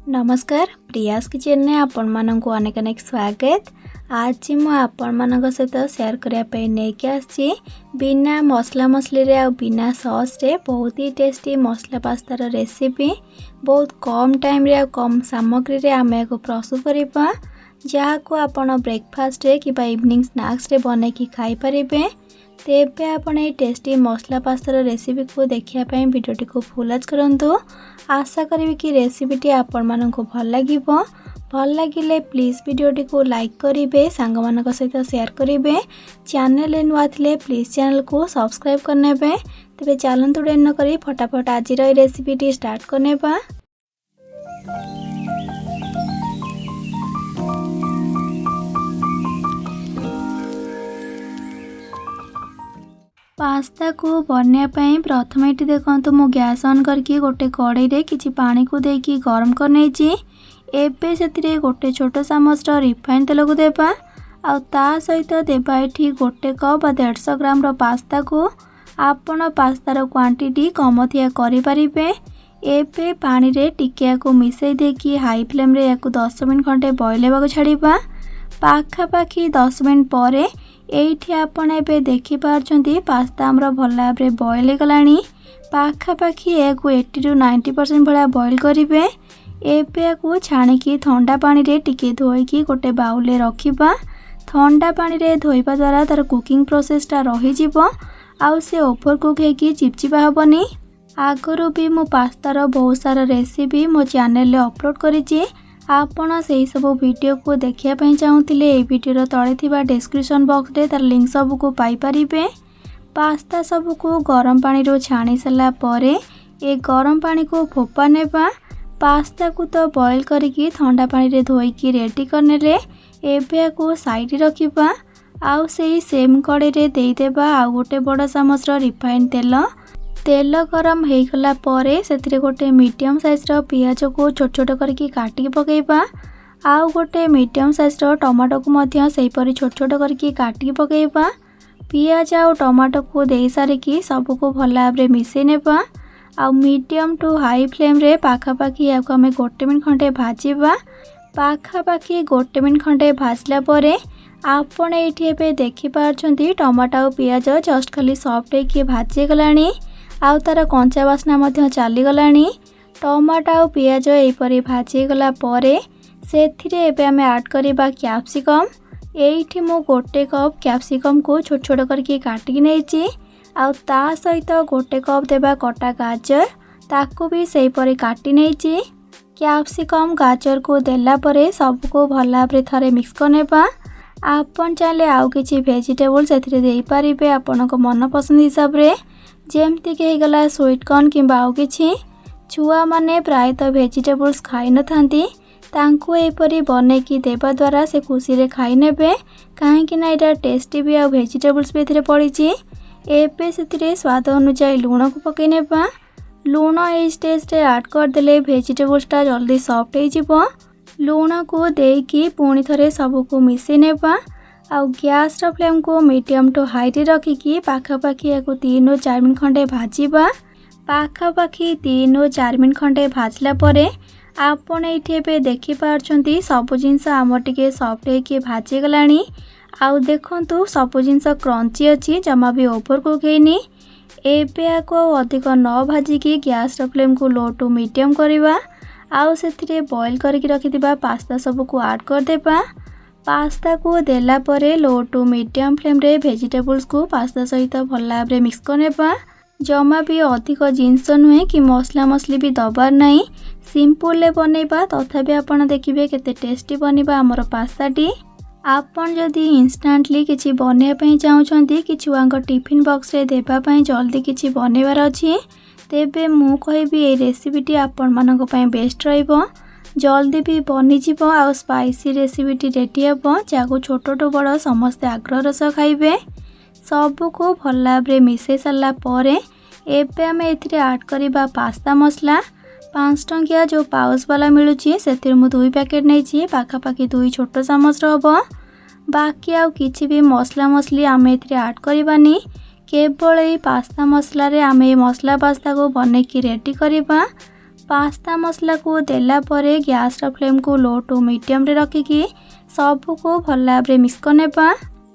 नमस्कार प्रियास किचन ने आपण मानक अनेक अनेक स्वागत। आज मु आपण मानक सहित शेयर करने नहीं आसी बिना मसला मसली रे आ बिना सॉस रे बहुत ही टेस्टी मसला पास्तार रेसिपी बहुत कम टाइम रे आ कम सामग्री रे आमे को प्रस्तुत करबा जहाँ को आपण ब्रेकफास्ट रे कि इवनिंग स्नैक्स रे बने की खाई परिबे। तेबे आपण ए टेस्टी मसला पास्तार रेसिपी को देखिया पई वीडियोटी को फुल वॉच करंतु। आशा करी कि रेसिपीटी आपण मानक भल लागिबो। भल लागिले प्लीज वीडियोटी को लाइक करिवे, सांग मानक सहित शेयर करिवे। चैनल नुआ थिले प्लीज चैनल को सब्सक्राइब करनेबे। तेबे चलंतु डेर न करी फटाफट आज रेसिपीटी स्टार्ट करनेबा। पास्ता को बनवाई प्रथम ये देखो मु गैस ऑन करके गोटे कड़ाई रे किछि पानी को देकी गरम कर नहीं। एबे से गोटे छोट चामच रिफाइन तेल को देबा आ ता सहित देबा एठी गोटे कप 150 ग्राम रो पास्ता को। आपण पास्तार क्वांटिटी कम थिया करि परिबे। एबे पानी रे टिकिया को मिसई देकी हाई फ्लेम रे याकू 10 मिनट खंडे बॉईल हेबा को छाड़ीबा। पाखापाखि 10 मिनट परे एठी आपण एबे देखि पारछंती पास्ता हमरो भल भाबरे बॉईल गलानी। पाखापाखि एगु 80 टू 90% भला बॉईल करिवे। एबे को छाणिकी ठंडा पानी रे टिके धोईकी गोटे बाउल रे रखिबा। ठंडा पानी रे धोइबा द्वारा तार कुकिंग प्रोसेस टा रही जिवो आउ से ओवर कुक हेकी चिपचिपा हबनी। आगरो भी मो पास्तार बहुत सारा रेसिपी मो चैनल रे अपलोड करिछि। आपण से सब वीडियो को देखिया पई चाहूतिले ए वीडियो तळे थिबा डिस्क्रिप्शन बॉक्स रे तार लिंक सब को पाई परिबे। पास्ता सब को गरम पानी रो छाणी सला परे ए गरम पानी को फोपा नेबा। पास्ता को तो बॉईल करिकी ठंडा पानी रे धोईकी रेडी करनेले एबे को साइड रखिबा। आउ सेही सेम कड़े रे देई देबा आ गोटे बड़ चामच रिफाइन तेल गरम हो गला परे सेथिरे गोटे मीडियम साइज रो पियाज को छोट छोट करके काटिकी पकेइबा। आउ गोटे मीडियम साइज रो टमाटो को मध्य सेही परी छोट छोट करके काटिकी पकेइबा। पियाज आउ टमाटो को देई सारिकी सब को भल भाबरे मिसई नेबा। आउ मीडियम टू हाई फ्लेम रे पाखापाखि याको हमें गोटे मिनट खंडे भाजीबा। पाखापाखि गोटे मिनट खंडे भाजला परे आपण एठी एबे देखि पारछंती टमाटो आउ पियाज जस्ट खाली सॉफ्ट हेकी भाजी गलानी आउ तार कंचा बास्ना मध्य चली गलानी। टमाटो आउ पियाज एपरी भाजी गला परे सेथिरे एबे हमें ऐड करबा कैप्सिकम। एठी मो गोटे कप कैप्सिकम को छोट छोट करके काटिकी नेछि। आउ ता सहित गोटे कप देबा कटा गाजर ताको भी सेही परे काटी नेछि। कैप्सिकम गाजर को देला परे सब को भल भाबरे थरे मिक्स करनेबा। आपण चाहे आउ किछि वेजिटेबल सेथिरे देई परिबे आपनक मन पसंद हिसाब रे जेमती के गला स्वीट कॉर्न किंबा आउ किछि। छुआ माने प्रायतः वेजिटेबल्स खाई न थांती तांको एपरी बने की देबा द्वारा से खुशी रे खाई नेबे काहे कि ना एटा टेस्टी भी आ वेजिटेबल्स भी एथिरे पड़िछि। एबे सेथिरे स्वाद अनुसार लूण को पकै नेबा। लूण ए स्टेज रे ऐड कर देले वेजिटेबल्स टा जल्दी सॉफ्ट हो जिवो। लूण को देकी पुणी थरे सब को मिसई नेबा। आउ गैस रो फ्लेम को मीडियम टू हाई रे रखिकी पाखापाखि याको 3 ରୁ 4 मिनट खंडे भाजीबा। पाखापाखि 3 ରୁ 4 मिनट खंडे भाजला परे आपण एठी एबे देखि पारछंती सब जिंस आम टिके सॉफ्ट हेकी भाजी गलानी। आउ देखंतु सब जिंस क्रंची अछि जमा भी ओवर कुक हेनी। एबे याको अधिक न भाजिकी गैस रो फ्लेम को लो टू मीडियम करबा। आउ सेथिरे बॉईल करके रखिदिबा पास्ता सब को ऐड कर देबा। पास्ता को देला परे लो टू मीडियम फ्लेम रे वेजिटेबल्स को पास्ता सहित भल भाबरे मिक्स करनेबा। जमा भी अधिक जिनस नुहे कि मसला मसली भी दबार नहीं सिंपल ले बनेबा तथापि आपण देखिबे केते टेस्टी बनिबा हमर पास्ताटी। आपण जदि इंस्टेंटली किछि बने पई चाहउछंती कि छुआंक टिफिन बॉक्स रे देबा पई जल्दी किछि बनेबार अछि तेबे मु कहबी ए रेसिपीटी आपण मानक पई बेस्ट रहइबो। जल्दी भी बनी जीवो आ स्पाइसी रेसिपीटी रेडी हेबो जाको छोट टू बड़ समस्ते आग्रह सह खाइबे। सब को भल भाबरे मिसई सारला परे एबे हमें एथिरे ऐड करबा पास्ता मसला। 5 टंकिया जो पाउच वाला मिलुची सेथिर मु 2 पैकेट नेछि पाखापाखि 2 छोट चामच रहबो। बाकी आउ किछि भी मसला मसली आमे एथिरे ऐड करबानी केवल ए पास्ता मसला रे आमे मसला पास्ता को बने की रेडी करबा। पास्ता मसला को देला परे गैस फ्लेम को लो टू मीडियम रे रखिकी सबू को भल भाव में मिक्स करनेबा।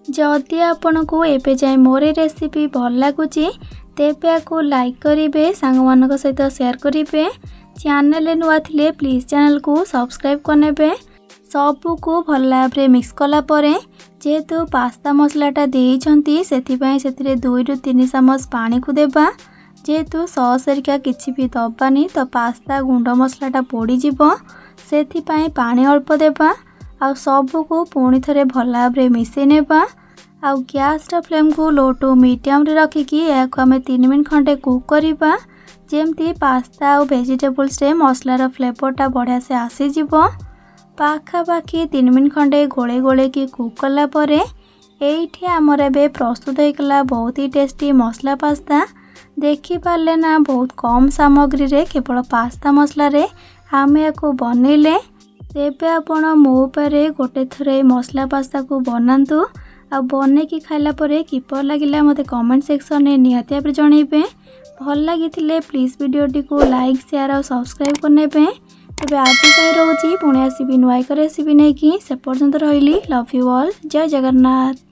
जदि आपन को एबे जाए मोर रेसिपी भल लगुच तेबे आपको लाइक करेंगे, सांग मान सहित शेयर करेंगे। चैनल नुआ थिले प्लीज चैनल को सब्सक्राइब करने। सबू को भल भाव में मिक्स कलापर जेहेतु पास्ता मसलाटा देइछंती सेथिपाई सेथिरे 2 ରୁ 3 चामच पानी को देबा। जेहेतु सॉस हेरिका किछि भी दबानी तो पास्ता गुंड मसलाटा पोड़ी जीवो, सेथिपाई पानी अल्प देबा। आ सबू को पुणी थरे भल भाव में मिसई नेबा। आ गैस फ्लेम को लो टू मीडियम रे रखिकी याको आमे 3 मिनट खंडे कुक करिबा। जेमती पास्ता और वेजिटेबल्स रे मसलार फ्लेवरटा बढ़िया से आसी जीवो। पाखापाखि 3 मिनट खंडे गोले गोले की कुक कला परे एइठी हमर एबे प्रस्तुत होइकला बहुत ही टेस्टी मसला पास्ता। देखि पारले ना बहुत कम सामग्री रे केवल पास्ता मसला रे आमे याको बनैले। तेबे आपण मो पारे गोटे थरे मसला पास्ता को बनातु आ बने की खाइला परे किपर लागिला मते कमेंट सेक्शन में निहाती भाबे जणैबे। भल लागिथिले प्लीज वीडियोटी को लाइक शेयर और सब्सक्राइब करनेबे। तेबे आज रोची पुणी आसबि नुआ रेसिपी नहीं कि से पर्यंत रही। लव यू ऑल, जय जगन्नाथ।